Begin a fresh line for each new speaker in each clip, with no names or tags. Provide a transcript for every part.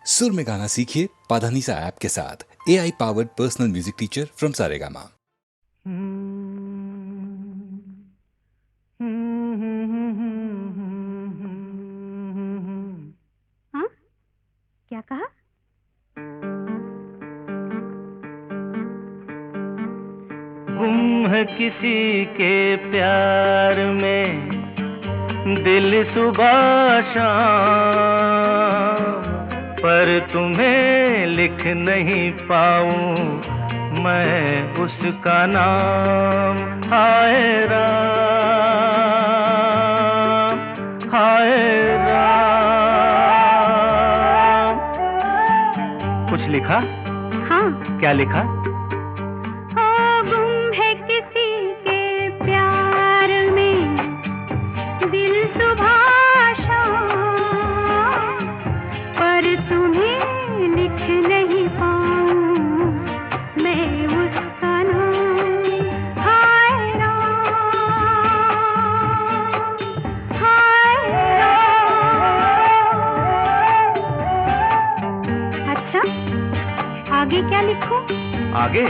सुर में गाना सीखिए पाधानीसा ऐप के साथ। AI powered personal music teacher from Saregama.
हाँ? क्या कहा?
गुम है किसी के प्यार में दिल सुबह शाम, पर तुम्हें लिख नहीं पाऊं मैं उसका नाम। हाय राम, हाय राम। कुछ लिखा?
हाँ।
क्या लिखा?
गुम है किसी के प्यार में दिल सुबह शाम, पर तुम्हें लिख नहीं पाऊं मैं उसका नाम। हाय राम, हाय राम। अच्छा, आगे क्या लिखूं?
आगे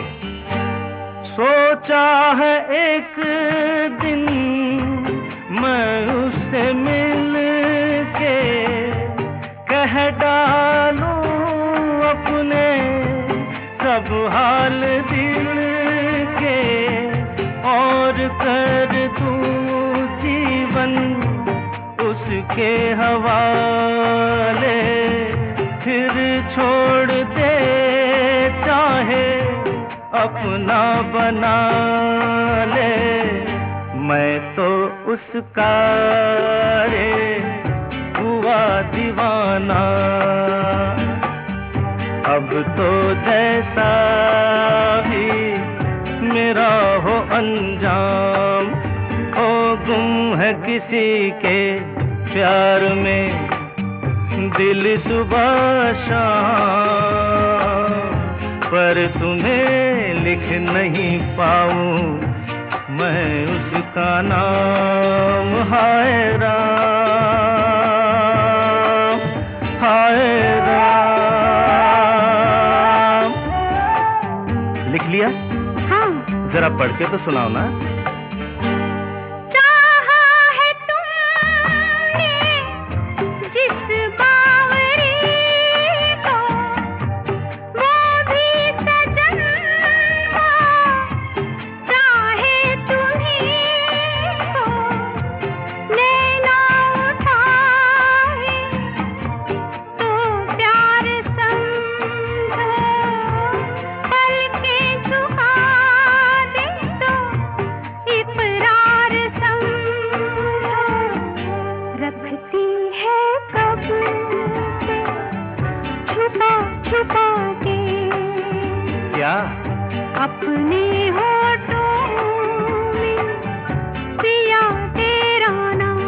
सोचा है एक दिन मैं उससे मिल के कह डालूं अपने सब हाल दिल के, और कर दूं जीवन उसके हवाले, फिर छोड़ दे चाहे अपना बना ले। मैं तो उसका रे हुआ दीवाना, अब तो जैसा भी मेरा हो अंजाम। ओ गुम है किसी के प्यार में दिल सुबह शाम, पर तुम्हें लिख नहीं पाऊं मैं उसका नाम। हाय राम, हाय राम। लिख लिया?
हाँ।
जरा पढ़ के तो सुनाओ ना। क्या?
अपने होठों में पिया तेरा नाम।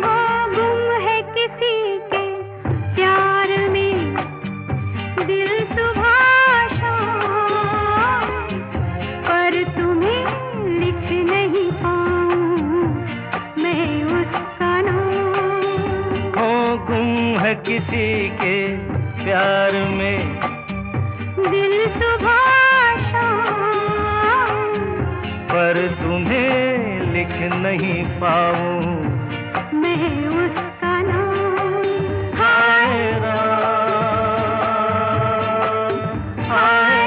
वो गुम है किसी के प्यार में दिल सुबह शाम, पर तुम्हें लिख नहीं पाऊं मैं उसका नाम।
हो गुम है किसी के प्यार में
दिल सुबह शाम,
पर तुम्हें लिख नहीं पाऊं
मैं उसका नाम।
हाय राम, हाय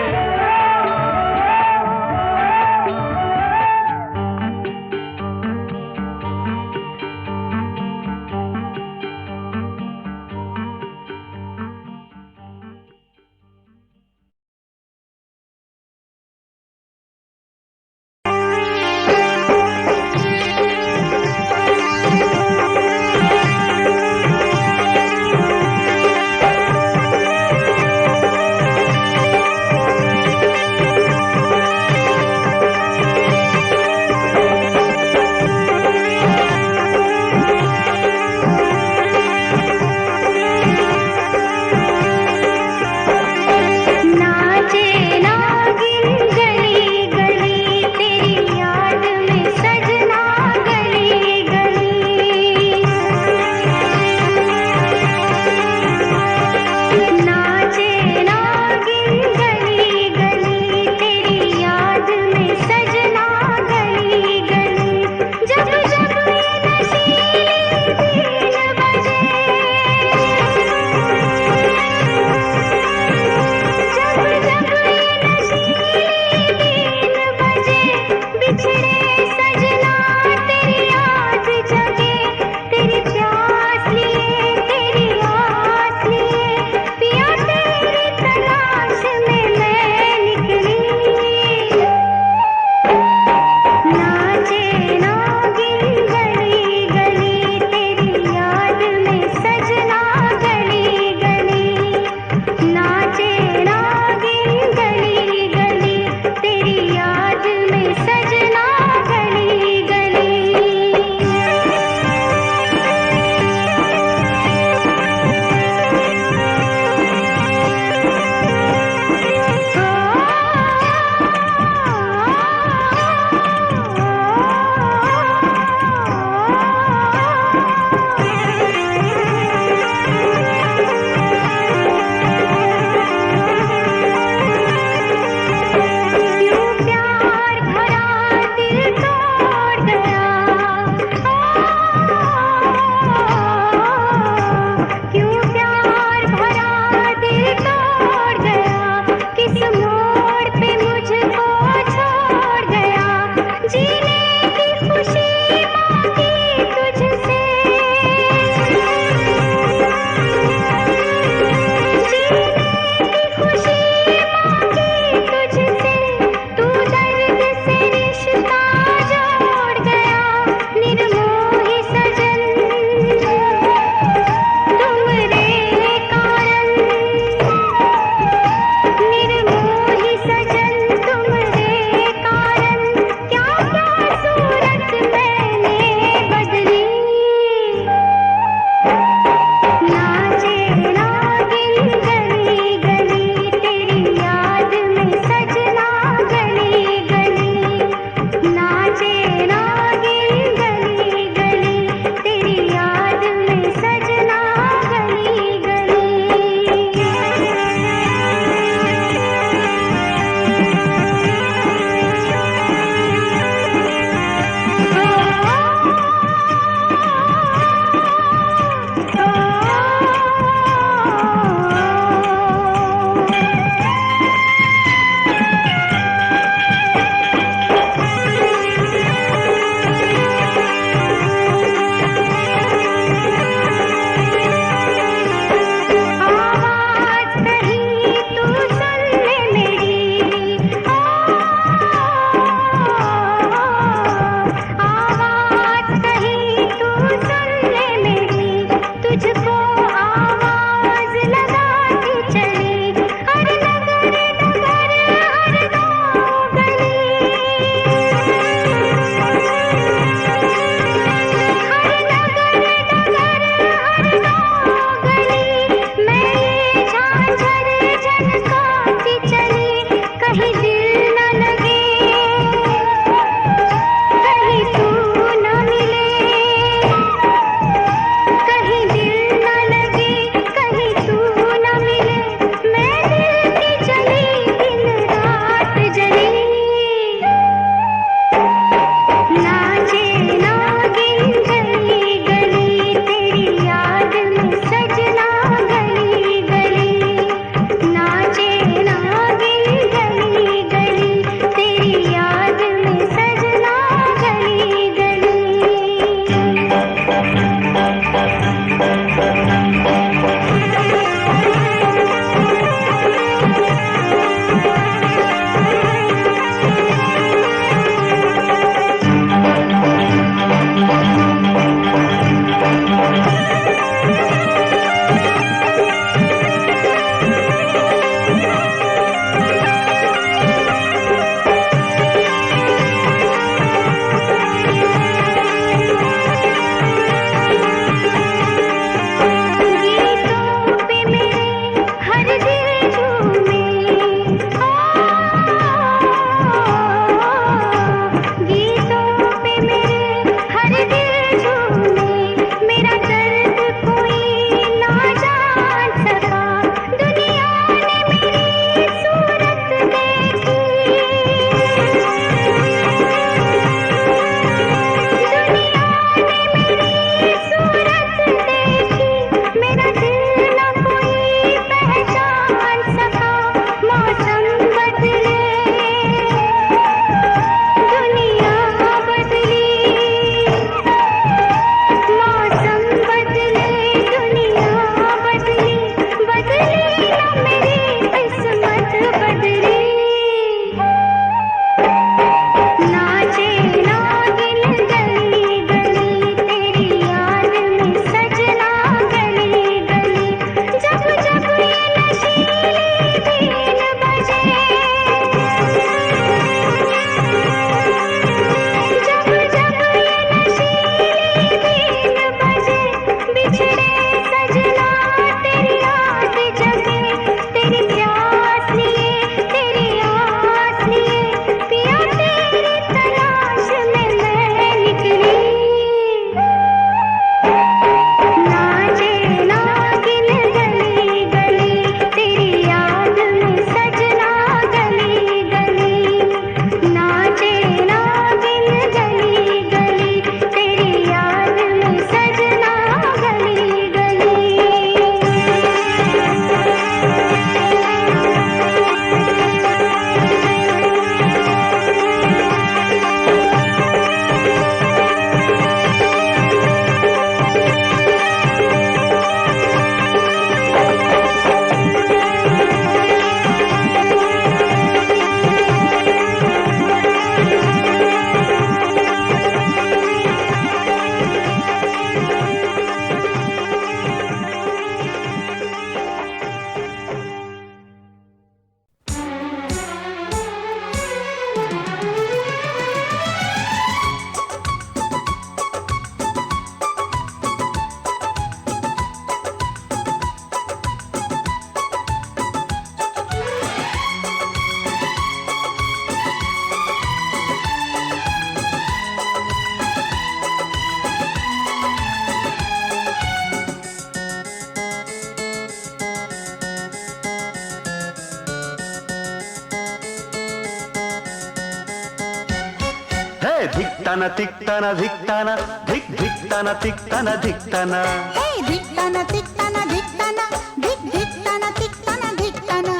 हे धिक्ताना तिक्ताना धिक्ताना धिक धिक्ताना तिक्ताना धिक्ताना
हे धिक्ताना तिक्ताना धिक्ताना धिक धिक्ताना तिक्ताना धिक्ताना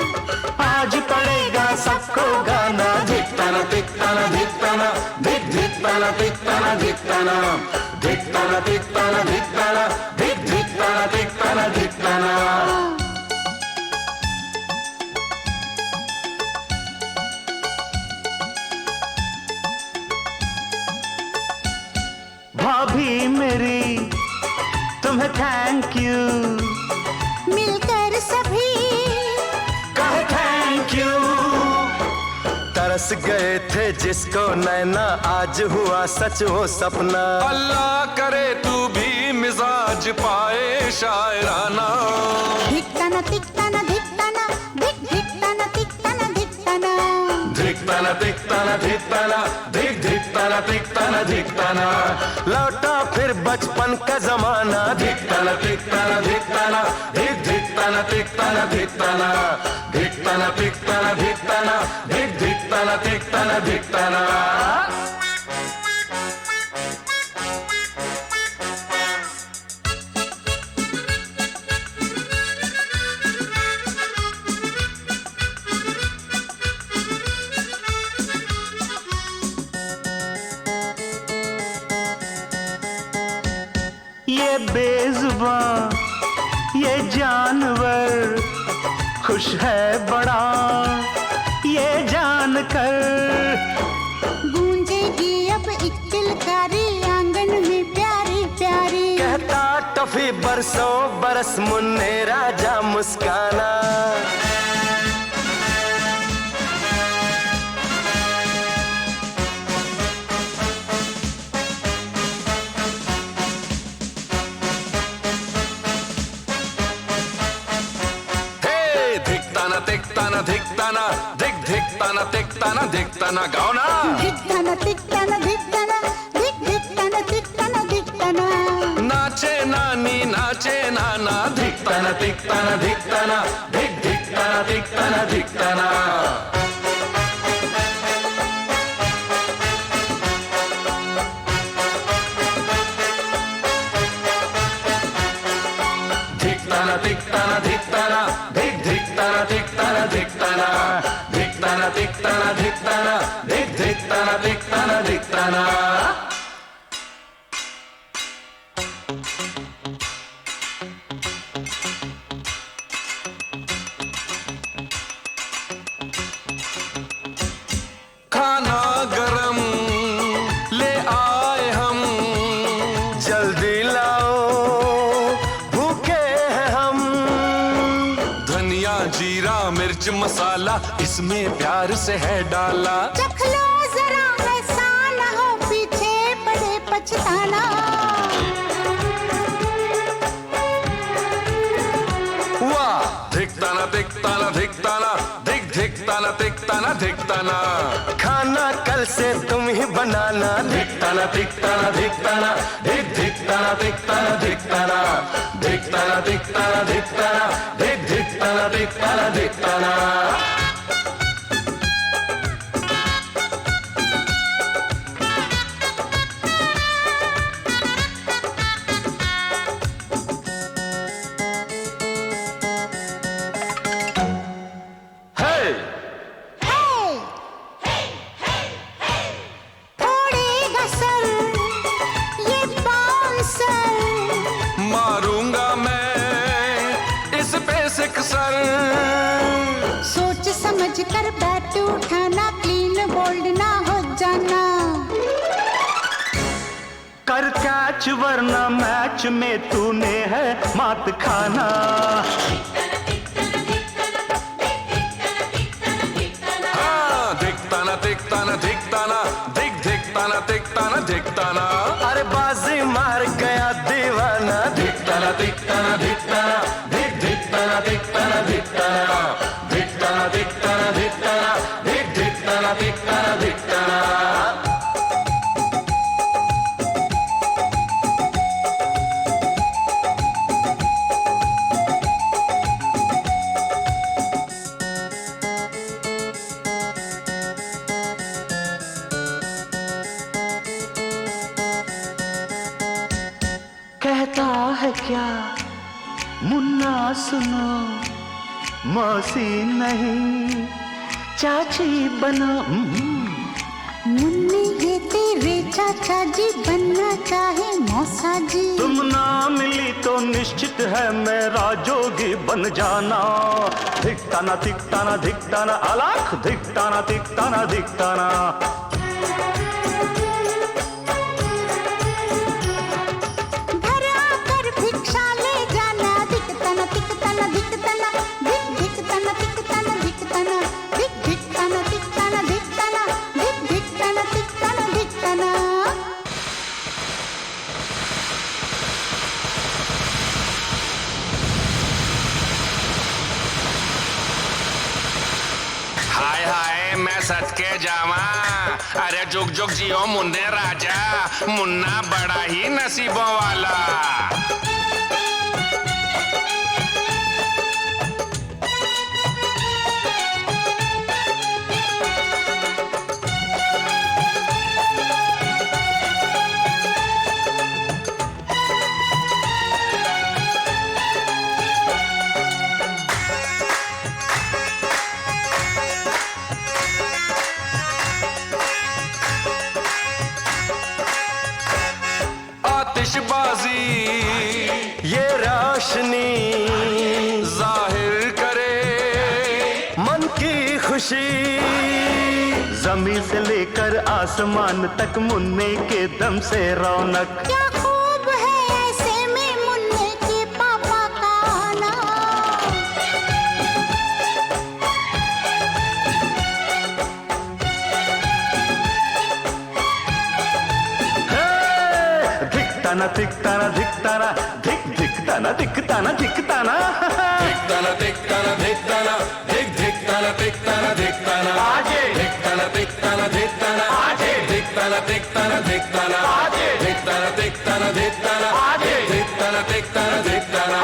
आज पड़ेगा सबको गाना धिक्ताना तिक्ताना धिक्ताना धिक धिक्ताना तिक्ताना धिक्ताना धिक्ताना तिक्ताना धिक्ताना धिक धिक्ताना तिक्ताना धिक्ताना। भाभी मेरी तुम्हें थैंक यू,
मिलकर सभी
कहे थैंक यू। तरस गए थे जिसको नैना आज हुआ सच वो सपना।
अल्लाह करे तू भी मिजाज पाए शायराना।
धिक्ताना तिक्ताना धिक्ताना धिक धिक्ताना तिक्ताना धिक्ताना
धिक्ताना तिक्ताना धिक्ताना धिक धिक्ताना तिक्ताना धिक्ताना। लौटा फिर बचपन का जमाना धिक्ताना तिक्ताना धिक्ताना धिक धिक्ताना तिक्ताना धिक्ताना धिक्ताना तिक्ताना धिक्ताना धिक धिक्ताना तिक्ताना धिक्ताना। ये बेजुबान ये जानवर खुश है बड़ा ये जानकर।
गूंजेगी अब एक किलकारी आंगन में प्यारी प्यारी।
कहता टफी बरसों बरस मुन्ने राजा मुस्काना।
धिक्ताना तिक्ताना धिक्ताना धिक धिक्ताना तिक्ताना धिक्ताना गाओ ना।
धिक्ताना तिक्ताना धिक्ताना धिक धिक्ताना तिक्ताना धिक्ताना।
नाचे नानी नाचे नाना
धिक्ताना तिक्ताना धिक्ताना धिक धिक्ताना तिक्ताना धिक्ताना। धिक्ताना तिक्ताना धिक्ताना धिक धिक्ताना तिक्ताना धिक्ताना धिक्ताना तिक्ताना धिक्ताना धिक धिक्ताना तिक्ताना धिक्ताना।
खाना गरम ले आए हम
जल्दी लाओ भूखे हैं हम।
धनिया जीरा मिर्च मसाला इसमें प्यार से है डाला।
चख लो जरा ऐसा ना हो पीछे पड़े पछताना।
वाह धिक्ताना तिक्ताना धिक्ताना धिक धिक्ताना तिक्ताना धिक्ताना।
खाना कल से तुम ही बनाना धिक्ताना तिक्ताना धिक्ताना धिक धिक्ताना तिक्ताना धिक्ताना धिक्ताना तिक्ताना धिक्ताना धिक धिक्ताना तिक्ताना धिक्ताना।
थोड़े गसल ये बाउंसर।
मारूंगा मैं इस पे सिक्सर।
सोच समझ कर बैट उठाना क्लीन बोल्ड ना हो जाना।
कर कैच वरना मैच में तूने है मात खाना।
धिक्ताना तिक्ताना धिक्ताना धिक धिक्ताना तिक्ताना धिक्ताना।
अरे बाजी मार गया दीवाना धिक्ताना तिक्ताना धिक्ताना धिक धिक्ताना तिक्ताना धिक्ताना धिक्ताना तिक्ताना धिक्ताना धिक धिक्ताना तिक्ताना धिक्ताना। मौसी नहीं चाची बनो।
मुन्नी है तेरे चाचा जी, बनना चाहे मौसा जी।
तुम ना मिली तो निश्चित है मेरा जोगी बन जाना। धिकताना धिकताना धिकताना अलाख, धिकताना धिकताना धिकताना।
घर आकर भिक्षा ले जाना। धिकताना धिकताना धिकताना, धिक धिकताना धिकताना धिकताना, धिक धिकताना धिकताना धिकताना, धिक धिकताना धिकताना धिकताना।
हाय हाय मैं सच के जावा, अरे जुग जुग जियो मुन्ने राजा, मुन्ना बड़ा ही नसीबों वाला। आतिशबाजी
ये रोशनी
जाहिर करे
मन की खुशी। जमीन से लेकर आसमान तक मुन्ने के दम से रौनक।
क्या खूब है ऐसे में मुन्ने के पापा का आना।
धिकताना धिकताना धिकताना, धिक धिकताना धिकताना धिकताना।
धिकताना धिकताना धिकताना, धिक धिकताना धिकताना धिकताना।
आजे
धिकताना धिकताना धिकताना,
आजे
धिकताना धिकताना धिकताना,
आजे
धिकताना धिकताना धिकताना,
आजे
धिकताना धिकताना धिकताना।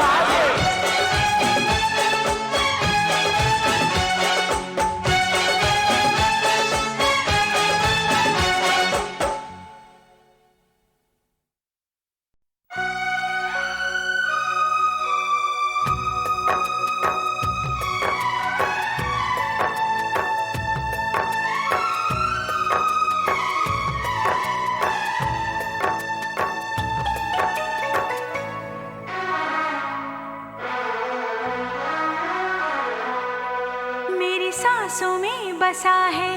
मेरी सांसों में बसा है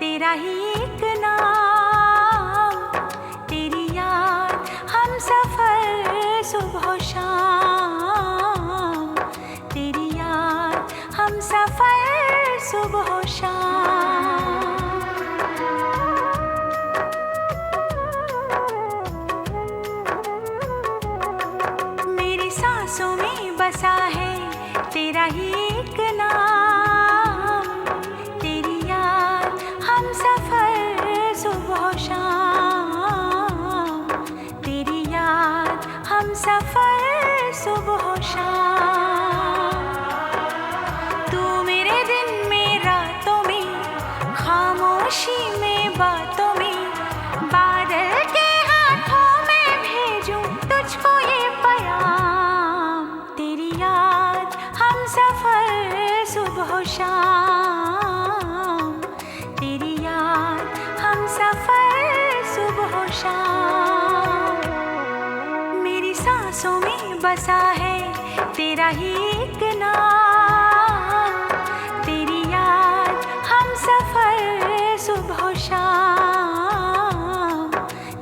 तेरा ही एक नाम। तेरी याद हम सफर सुबह शाम। तेरी याद हम सफर सुबह शाम। मेरी सांसों में बसा है तेरा ही एक नाम। तेरी याद हम सफर सुबह शाम। तेरी याद हम सफर सुबह शाम। तू मेरे दिन में रातों में, खामोशी में बातों में, बादल के हाथों में भेजूं तुझको ये पैगाम। तेरी याद हम सफर सुबह शाम। तेरी याद हम सफर सुबह शाम। मेरी सांसों में बसा है तेरा ही एक नाम। तेरी याद हम सफर सुबह शाम।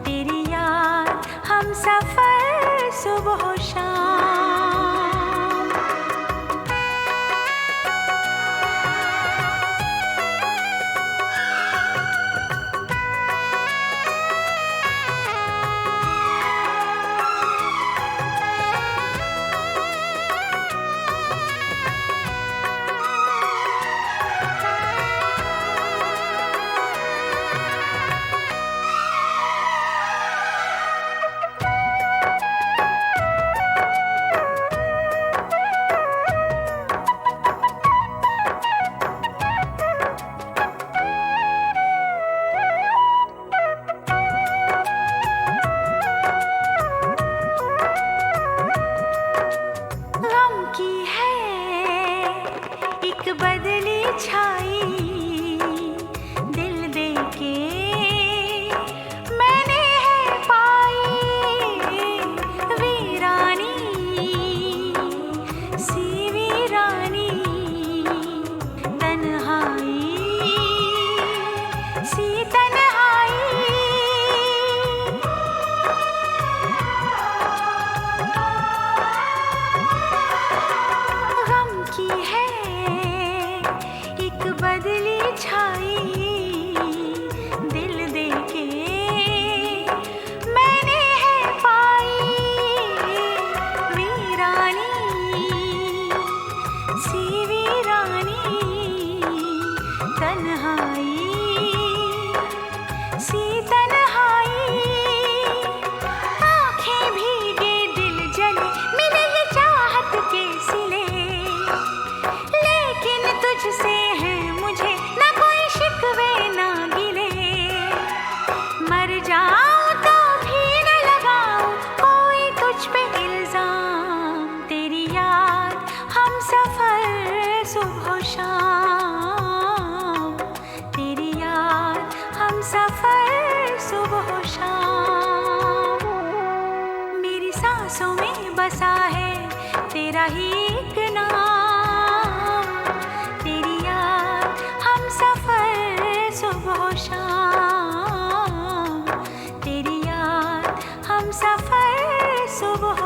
तेरी याद हम सफर सुबह शाम। बदली छाई दिल दे के मैंने है पाई वीरानी सी वीरानी तन्हाई सी तन्हाई गम की है एक बदली छाई दिल दे के मैंने है पाई वीरानी सी वीरानी तन्हाई सी तन्हाई आँखें भीगे दिल जले मिले ये चाहत के सिले लेकिन तुझसे है मुझे ना कोई शिकवे ना गिले मर जाऊं तो भी न लगाऊं कोई तुझ पे इल्जाम तेरी याद हम सफर सुबह शाम तेरी याद हम सफर सुबह शाम मेरी सांसों में बसा है तेरा ही एक नाम तेरी याद हम सफर सुबह शाम तेरी याद हम सफर सुबह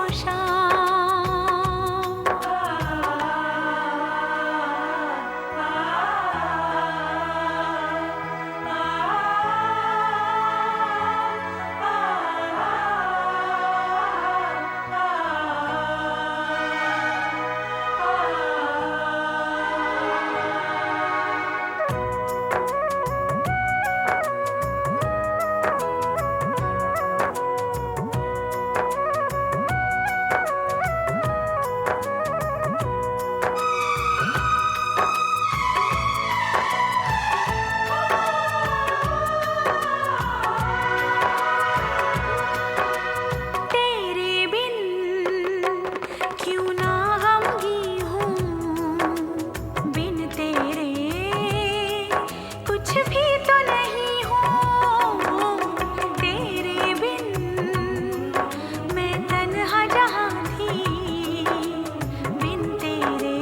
तेरे बिन क्यों ना गमगी हूँ बिन तेरे कुछ भी तो नहीं हूँ तेरे बिन मैं तन्हा जहाँ थी बिन तेरे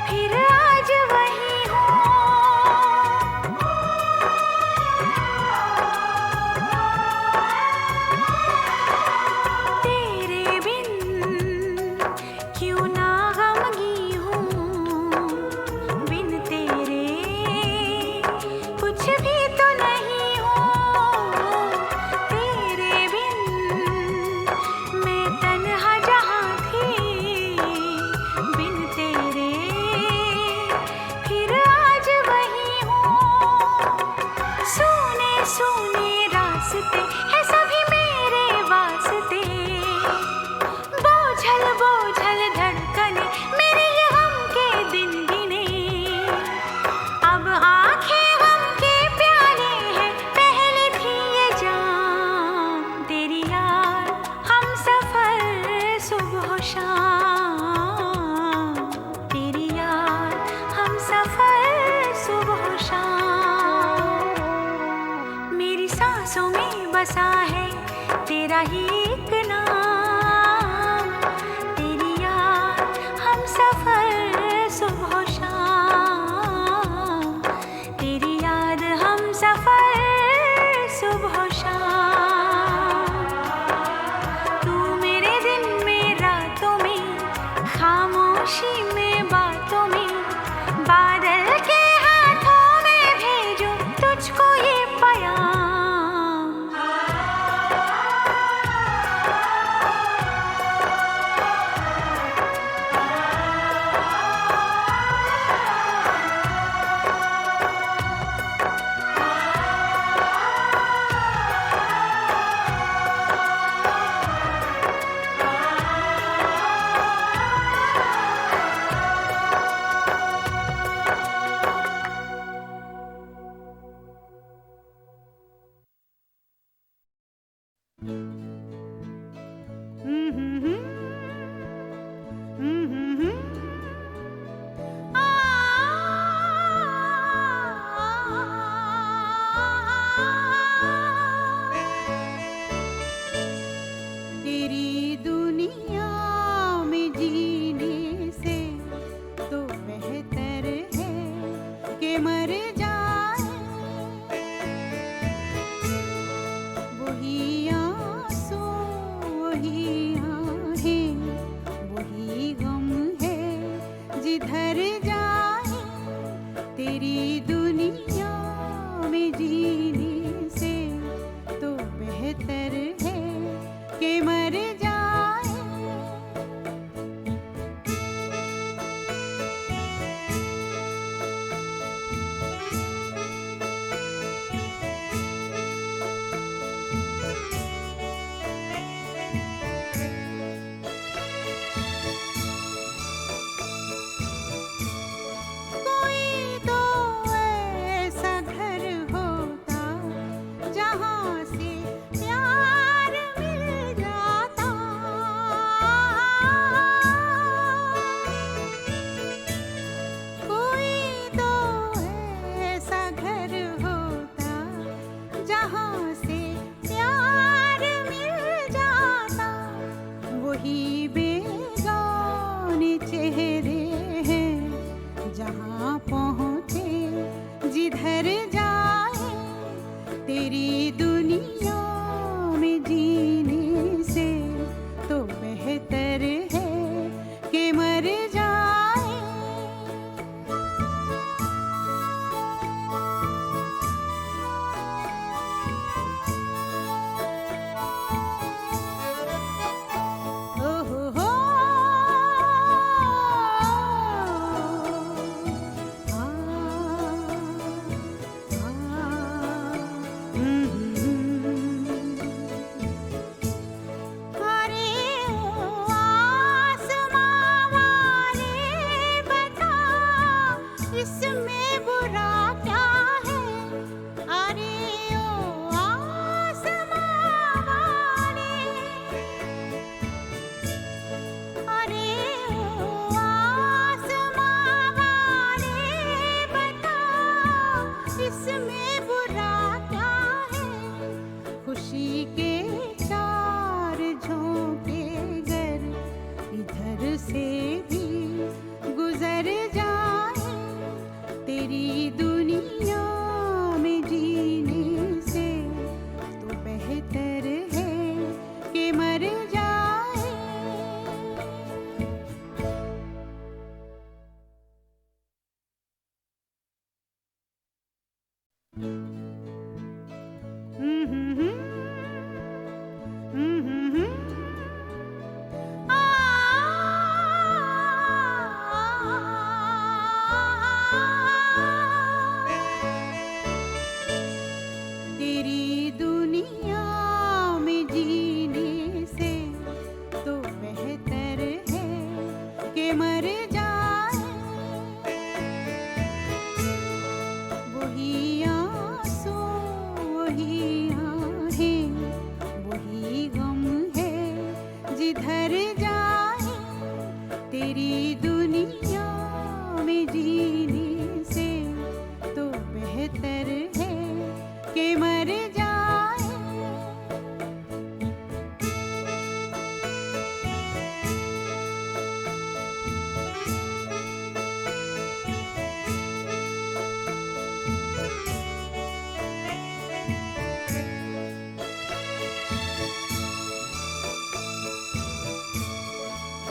फिर आज वही हूँ तेरे बिन क्यों ना गमगी हूँ बिन तेरे कुछ भी तो नहीं हूँ तेरे बिन मैं तन्हा जहाँ थी बिन तेरे फिर आज वही हूँ सुने सुने रास्ते है सभी मेरे वास्ते बोझल बोझल धड़कने मेरे ये गम के दिन गिने अब आंखें गम के प्याले हैं पहले थी ये जाम तेरी याद हम सफर सुबह शाम तेरी याद हम सफर सुबह शाम मेरी सांसों में बसा है तेरा ही एक नाम तेरी याद हम सफर सुबह शाम तेरी याद हम सफर सुबह शाम तू मेरे दिन में रातों में खामोशी में बातों में बादल के हाथों में भेजो तुझको ये प्याम
जिधर जाए तेरी दुनिया में जीने से तो बेहतर है कि मर जाए। कोई तो ऐसा घर होता जहाँ से प्यार मिल जाता। कोई तो ऐसा घर होता जहाँ से प्यार मिल जाता। वही बेगाने चेहरे हैं जहाँ पहुँचे जिधर जाए तेरी दुनिया में जीने से तो बेहतर है कि मर जाए। ओहो हो अरे ओ आसमां वाले बता इसमें बुरा क्या है। अरे ओ आसमां वाले, अरे ओ आसमां वाले बता इसमें बुरा क्या है। खुशी के चार झोंके गर इधर से भी गुजर जाए तेरी दुनिया में जीने से तो बेहतर है कि मर जाए। तेरी दुनिया में जीने से तो बेहतर है कि मर जाए। वही आंसू वही आहें वही गम है जिधर जाए तेरी दुनिया में जीने से तो बेहतर है कि मर जाए।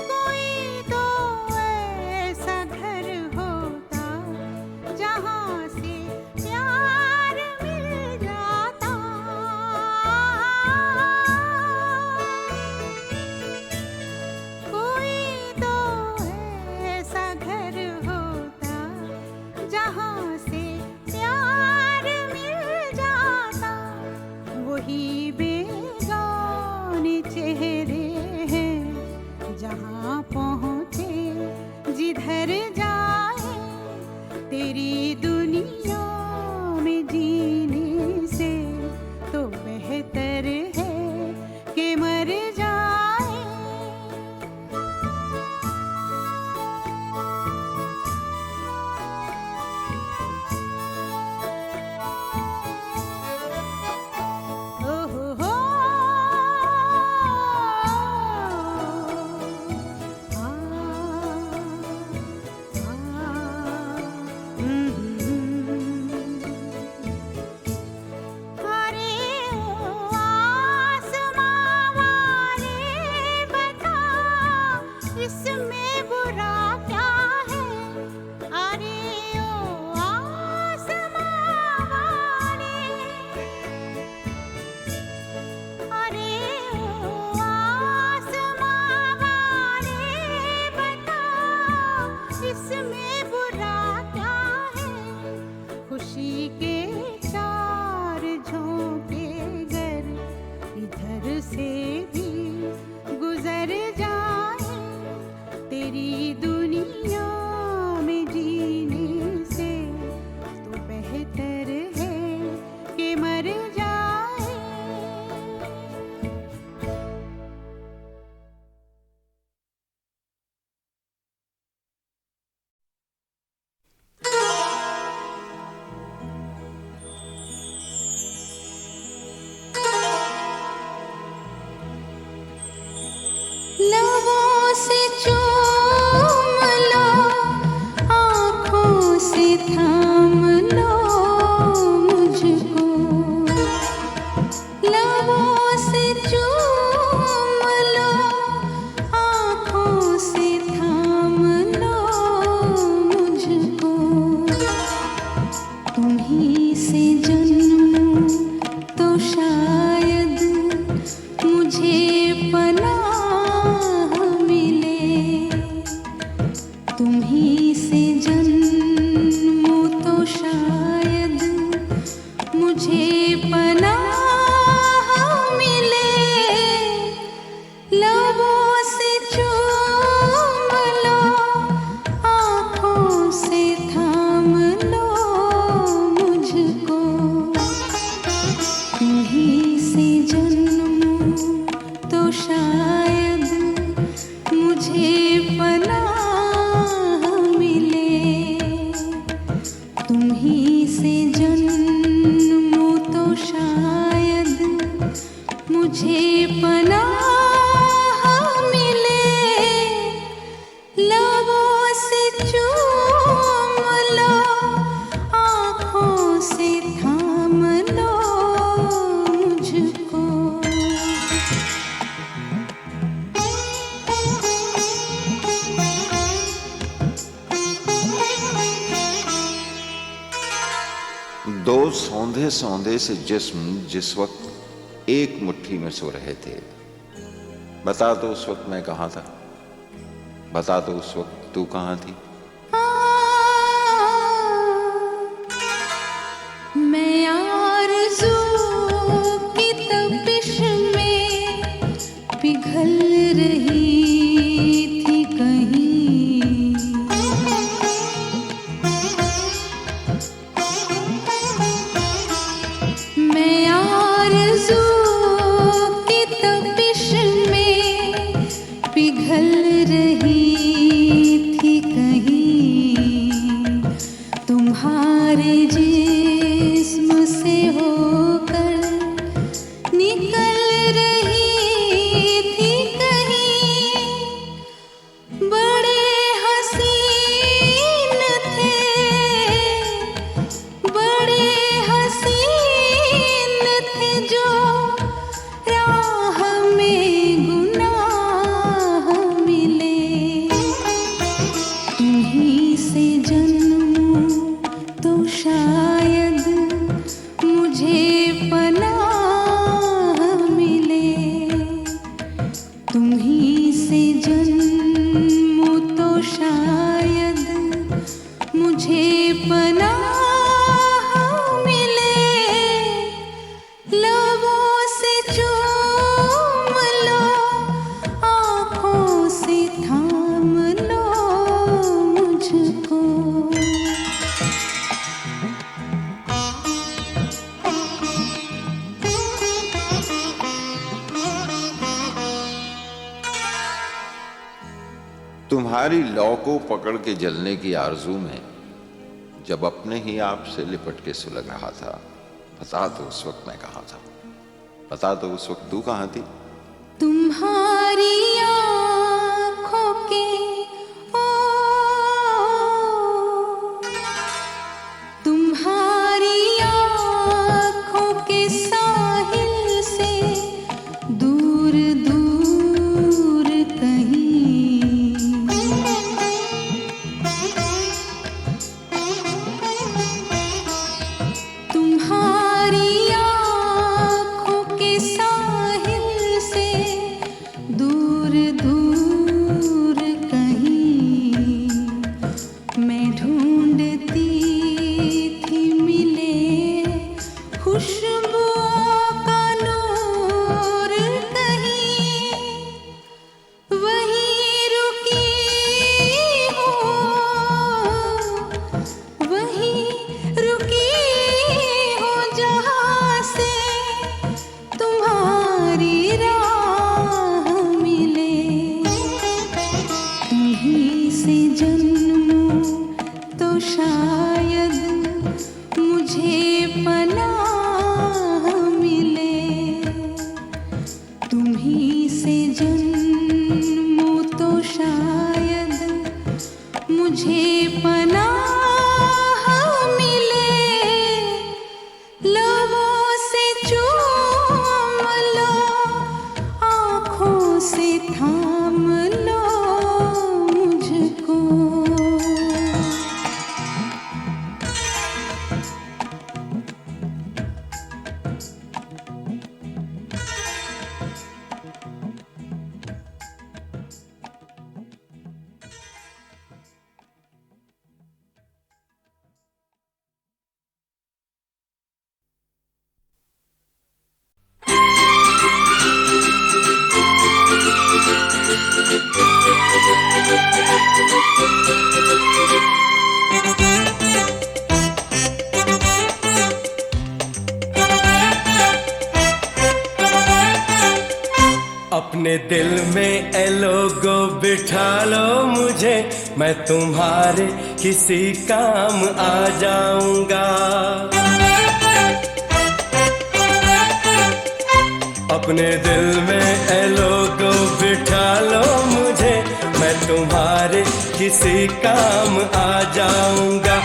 कोई तो ऐसा घर होता जहाँ से प्यार मिल जाता। कोई तो ऐसा घर होता जहाँ से प्यार मिल जाता। वही बेगाने चेहरे हैं जहाँ पहुँचे जिधर जाए तेरी दुनिया में जीने से तो बेहतर है कि मर जाए। ओहो हो आ
तुम्हीं से जन्मूं तो शायद मुझे पनाह मिले, लबों से चूम लो, आँखों से थाम लो मुझको, तुम्हीं से जन्मूं तो शायद मुझे पनाह मिले, तुम्हीं से जन्मूं तो शायद मुझे पनाह मिले, लबों से चूम लो, आँखों से थाम लो मुझको।
दो सौंधे सौंधे से जिस्म जिस वक्त एक मुट्ठी में सो रहे थे, बता दो उस वक्त मैं कहाँ था, बता दो उस वक्त तू कहाँ थी।
मैं आरज़ू की तपिश में पिघल रही थी कहीं, मैं आरज़ू की तपिश में पिघल रही थी कहीं, तुम्हारे जिस्म से होकर निकल रही थी कहीं, बड़े हसीन थे, बड़े हसीन थे जो राह में गुनाह मिले, तुम्हीं से जन्मूं तो शायद मुझे पनाह मिले, तुम्हीं से जन्मूं तो शायद मुझे पनाह मिले, लबों से चूम लो, आँखों से थाम लो मुझको।
तुम्हारी लौ को पकड़ के जलने की आरजू में जब अपने ही आप से लिपट के सुलग रहा था, बता दो उस वक्त मैं कहाँ था, बता दो उस वक्त तू कहाँ थी।
तुम्हारी आँखों के ओ, तुम्हारी आँखों के साहिल से दूर दूर कहीं, तुम्हारी आँखों के साहिल से दूर दूर कहीं, मैं ढूंढती थी मिले खुशबुओं का नूर कहीं, वहीं रुकी हूँ, वहीं रुकी हूँ जहाँ से तुम्हारी राह मिले, तुम्हीं से जन्मूं तो शायद मुझे पनाह मिले, तुम्हीं से जन्मूं तो शायद मुझे पनाह मिले, लबों से चूम लो, आँखों से थाम लो मुझको।
अपने दिल में ए लोगो बिठा लो मुझे, मैं तुम्हारे किसी काम आ जाऊंगा। अपने दिल में ए लोगो बिठा लो मुझे, मैं तुम्हारे किसी काम आ जाऊंगा।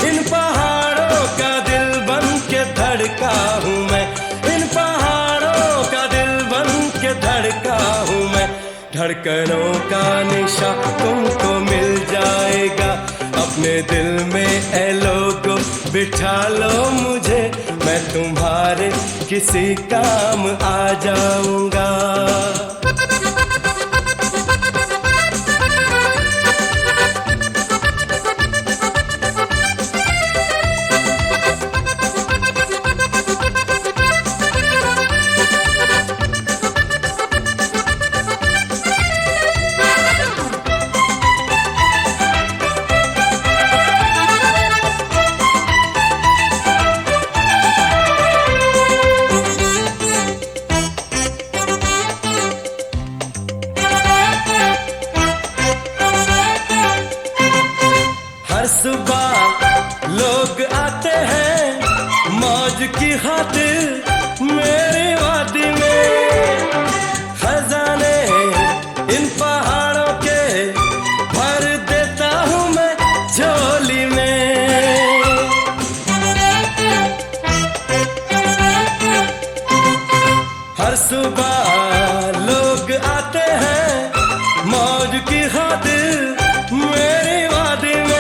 इन पहाड़ों का दिल बन के धड़का हूँ मैं, इन पहाड़ों का दिल बन के धड़का हूँ मैं। धड़कनों का निशा तुमको मिल जाएगा। अपने दिल में ए लोगो बिठा लो मुझे, मैं तुम्हारे किसी काम आ जाऊंगा। सुबह लोग आते हैं मौज की खातिर मेरी वादी में। खजाने इन पहाड़ों के भर देता हूँ मैं झोली में। हर सुबह लोग आते हैं मौज की खातिर मेरी वादी में।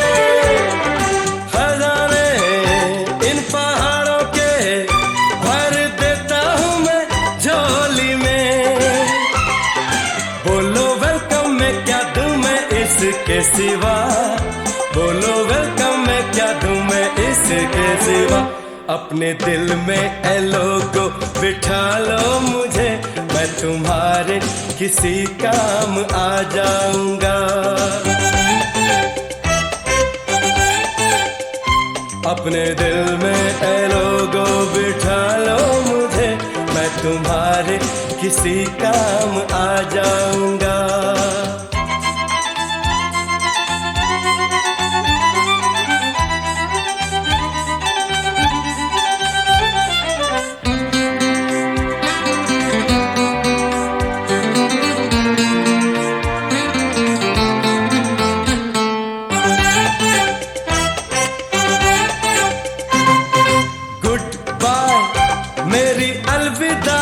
इसके सिवा बोलो वेलकम मैं क्या दूं मैं इसके सिवा। अपने दिल में ए लोगो बिठा लो मुझे, मैं तुम्हारे किसी काम आ जाऊंगा। अपने दिल में ए लोगो बिठा लो मुझे, मैं तुम्हारे किसी काम आ जाऊंगा। मेरी अलविदा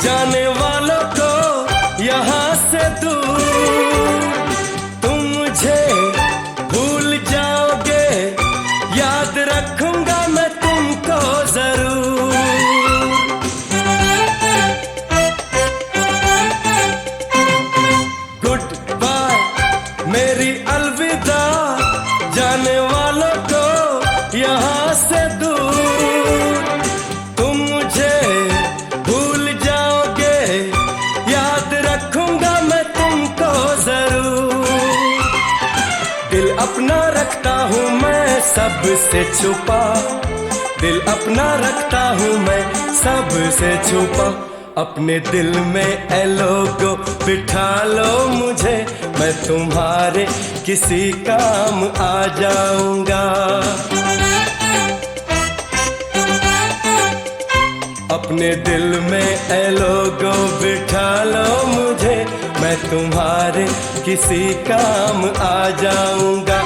जाने वालों को यहाँ से दूर। तुम मुझे भूल जाओगे, याद रखूंगा मैं तुमको जरूर। गुड बाय मेरी अलविदा जाने वालों को यहाँ से दूर। दिल अपना रखता हूँ मैं सबसे छुपा, दिल अपना रखता हूँ मैं सबसे छुपा। अपने दिल में ए लोगो बिठा लो मुझे, मैं तुम्हारे किसी काम आ जाऊंगा। अपने दिल में ए लोगो बिठा लो मुझे, मैं तुम्हारे किसी काम आ जाऊंगा।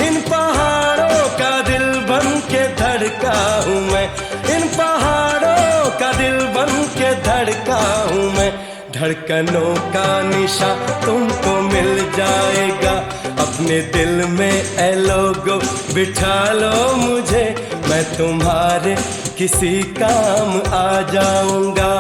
इन पहाड़ों का दिल बन के धड़का हूँ मैं, इन पहाड़ों का दिल बन के धड़का हूँ मैं। धड़कनों का निशा तुमको मिल जाएगा। अपने दिल में ए लोगो बिठा लो मुझे, मैं तुम्हारे किसी काम आ जाऊंगा।